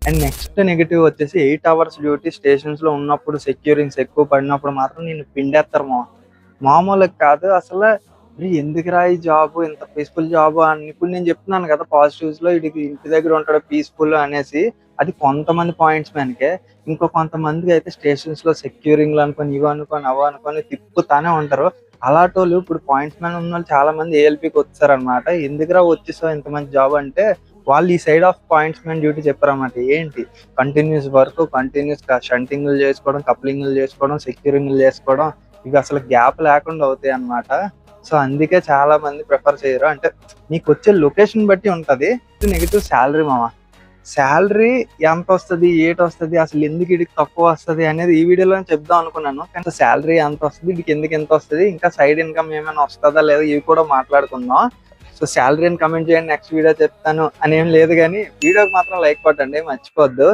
And next negative వచ్చేసి 8 hours duty stations లో ఉన్నప్పుడు సెక్యూరింగ్స్ ఎక్కువ పడినప్పుడు మాత్రం నేను పిండేస్తారు మామూలుగా కాదు అసలు. ఎందుకురా ఈ జాబ్, ఇంత పీస్ఫుల్ జాబ్ అని ఇప్పుడు నేను చెప్తున్నాను కదా పాజిటివ్స్ లో, ఇది ఇంటి దగ్గర ఉంటాడు పీస్ఫుల్ అనేసి. అది కొంతమంది పాయింట్స్ మ్యాన్కే. ఇంకో కొంతమందికి అయితే స్టేషన్స్ లో సెక్యూరింగ్ అనుకొని ఇవి అనుకొని అవ అనుకొని తిప్పుతానే ఉంటారు. అలాంటోళ్ళు ఇప్పుడు పాయింట్స్ మ్యాన్ ఉన్న వాళ్ళు చాలా మంది ఏఎల్పీకి వచ్చారనమాట. ఎందుకురా వచ్చేసావు ఇంత మంచి జాబ్ అంటే, వాళ్ళు ఈ side of points man duty చెప్పారన్నమాట. ఏంటి కంటిన్యూస్ వర్క్, కంటిన్యూస్ షంటింగ్లు చేసుకోవడం, కప్లింగ్లు చేసుకోవడం, సెక్యూరింగ్లు చేసుకోవడం, ఇవి అసలు గ్యాప్ లేకుండా అవుతాయి అన్నమాట. సో అందుకే చాలా మంది ప్రిఫర్ చేయరు. అంటే నీకు వచ్చే లొకేషన్ బట్టి ఉంటది. నెగిటివ్ శాలరీ మామ. శాలరీ ఎంత వస్తుంది, ఏటి వస్తుంది, అసలు ఎందుకు వీడికి తక్కువ వస్తుంది అనేది ఈ వీడియోలో చెప్దాం అనుకున్నాను. కానీ శాలరీ ఎంత వస్తుంది, వీడికి ఎందుకు ఎంత వస్తుంది, ఇంకా సైడ్ ఇన్కమ్ ఏమైనా వస్తుందా లేదా, ఇవి కూడా మాట్లాడుకుందాం. సో శాలరీ అని కమెంట్ చేయండి, నెక్స్ట్ వీడియో చెప్తాను అని ఏం లేదు, కానీ వీడియోకి మాత్రం లైక్ కొట్టండి మర్చిపోద్దు.